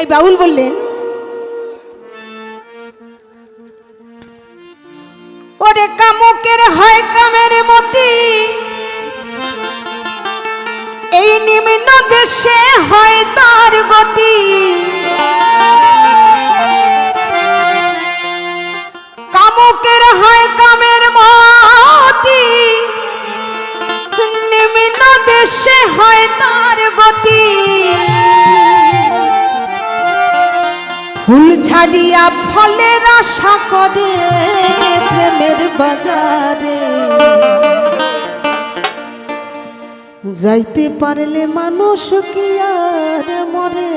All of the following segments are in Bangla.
তাই বাউল বললেন, ওরে কামুকের হয় কামের মতি, এই নিম্ন দেশে হয় তার গতি। কামুকের হয় কামের মতি, নিম্ন দেশে হয় তার গতি। ফুল ছাড়িয়া ফলের আশা করে প্রেমের বাজারে, যাইতে পারলে মানুষ কি আর মরে।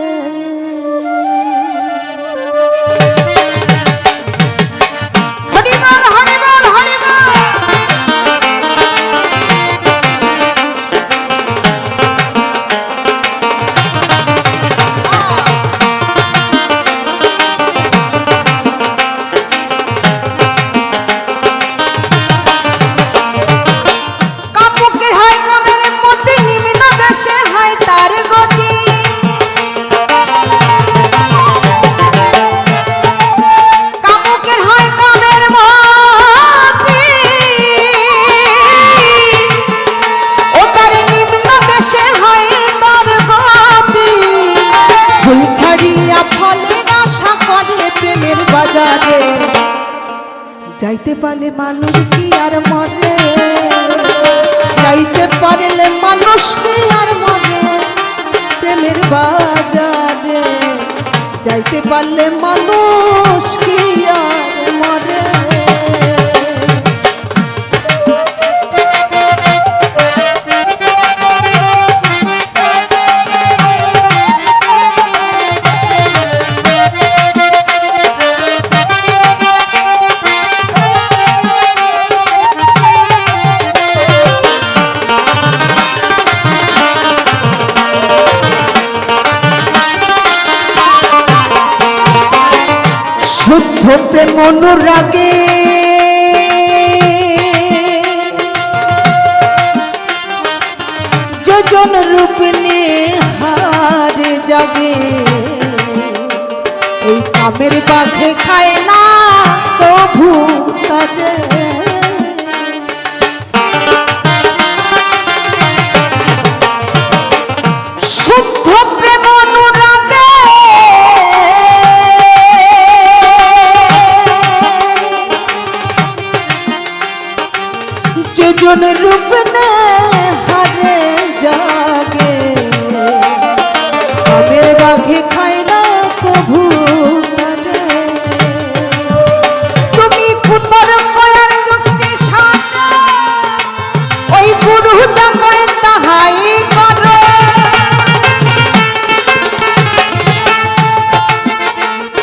হরিবল হরিবল হরিবল। যাইতে পারলে মানুষ কি আর মরে, যাইতে পারলে মানুষ কি আর মরে প্রেমের বাজারে, যাইতে পারলে মানুষ কি আর মরে। শুদ্ধ প্রেম অনুরাগে যোজন রূপ হার জাগে, এই কামের বাঘে খায় না কভু তারে। শুদ্ধ প্রেম অনুরাগে যোজন রূপ হারে জাগে, কামের বাঘে খায় না কভু তারে। তুমি কুতর কয়ার যুক্তি সারা, ওই গুরু জাগায় তাহাই করো।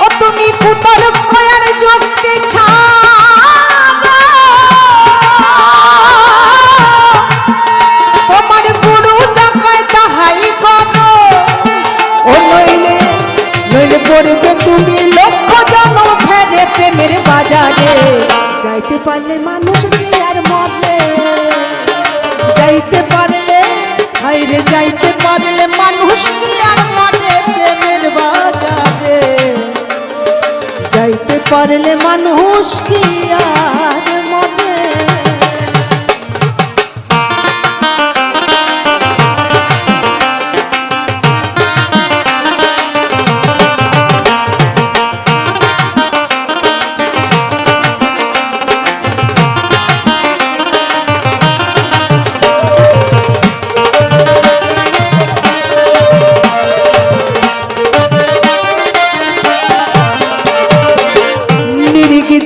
ও তুমি কুতর কয়ার যুক্তি ছাড়া, তোমার গুরু জাগায় তাহাই করো। ও নইলে নইলে পড়বে তুমি লক্ষ জন্ম ফেরে প্রেমের বাজারে, যাইতে পারলে মানুষ কি আর মরে, যাইতে পারলে হাইরে যাইতে পারলে মানুষ কি আর মরে প্রেমের বাজারে, যাইতে পারলে মানুষ কি আর মরে।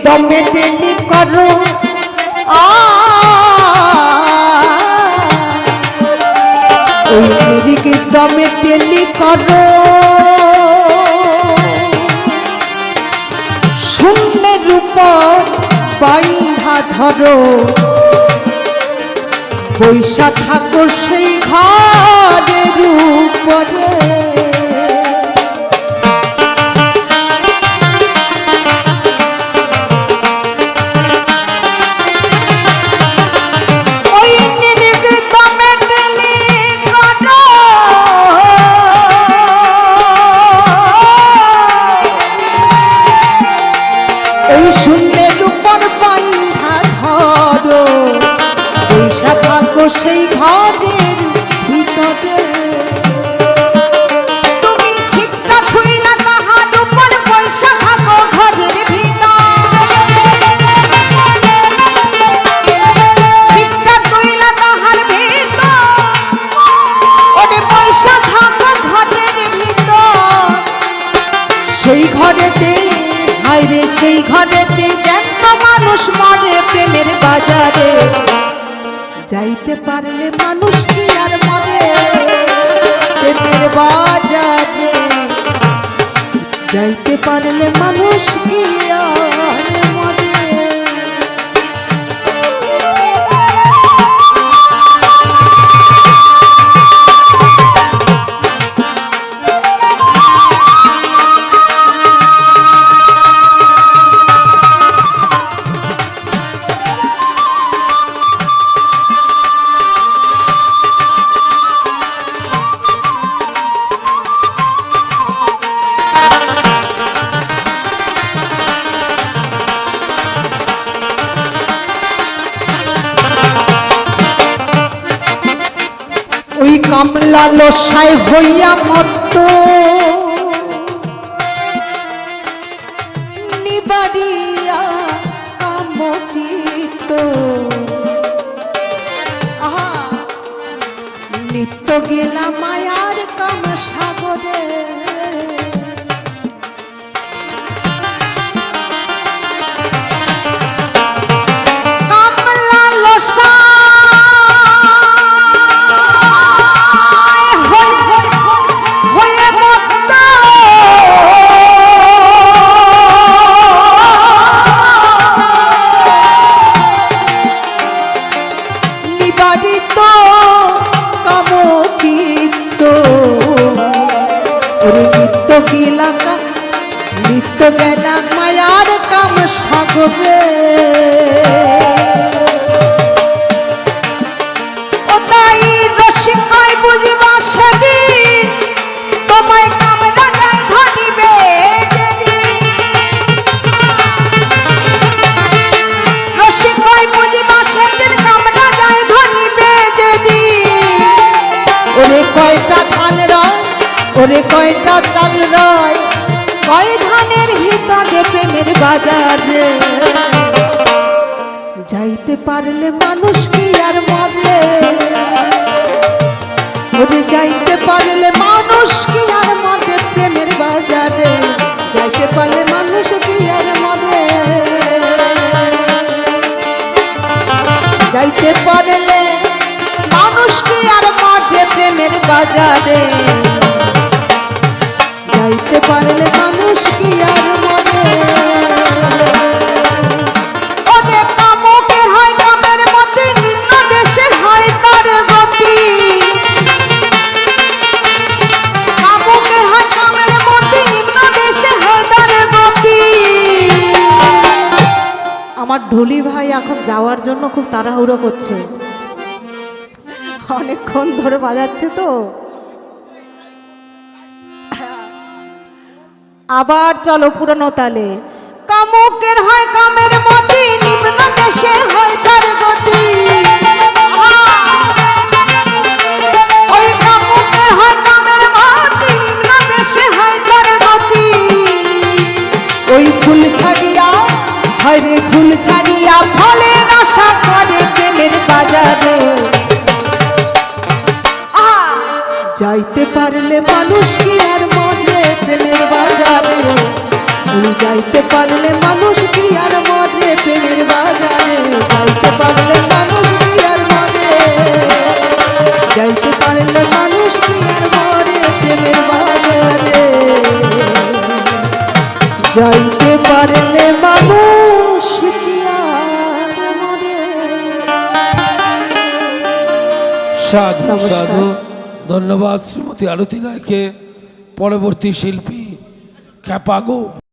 দমে টেলি করো ওই দমে টেলি করো, শূন্যের উপর বাইন্ধা ধরো, বৈশা থাকো সেই ঘরের উপরে। রে সেই ঘরেতে জ্যান্ত মানুষ মরে প্রেমের বাজারে, যাইতে পারলে মানুষ কি আর মরে প্রেমের বাজারে, যাইতে পারলে মানুষ কি আর মরে। ওই কামলা লসায় হইয়া মত্ত নিবারিয়া কামচিত, নিত্য গেলা মায়ার কাম সাগরে, কামলা লসা নিত্য গেলা মায়ার কাম সাগরে, ও তাই রসিকাই বুঝিবা সেদিন তোমায় কামনা নাই ধরিবে যেদিন, রসিকাই বুঝিবা সেদিন কামনা নাই ধরিবে যেদিন, ওরে কয়টা ধান রয় ওরে কয়টা চাল রয় কয় ধানের ভিতরে প্রেমের বাজারে, যাইতে পারলে মানুষ কি আর মরে, ওরে যাইতে পারলে মানুষ কি আর মরে প্রেমের বাজারে, যাইতে পারলে মানুষ কি আর মরে, যাইতে পারলে মানুষ কি আর মরে প্রেমের বাজারে, যাইতে পারলে মানুষ কি আর মরে। ওরে কামকের হয় কামের মধ্যে নিম্ন দেশে হয় তার গতি, কামকের হয় কামের মধ্যে নিম্ন দেশে হয় তার গতি। আমার ঢুলি ভাই এখন যাওয়ার জন্য খুব তাড়াহুড়ো করছে, অনেকক্ষণ ধরে বাজাচ্ছে তো। আবার চলো পুরনো তালে, কামকের হয় কামের মতি নিম্ন দেশে হয় তার গতি, ওই কামকের হয় কামের মতি নিম্ন দেশে হয় তার গতি, ওই ফুল ছাড়িয়া হয় রে ফুল ছাড়িয়া ফলের আশা করে প্রেমের বাজারে, যাইতে পারলে মানুষ কি আর মরে প্রেমের বাজারে, যাইতে পারলে মানুষ কি আর মরে প্রেমের বাজারে, যাইতে পারলে মানুষ কি আর মরে, যাইতে পারলে মানুষ কি আর মরে প্রেমের বাজারে, যাইতে পারলে মানুষ কি আর মরে। সাধু সাধু। ধন্যবাদ শ্রীমতী আরতি রায়কে। পরবর্তী শিল্পী খ্যাপাগো।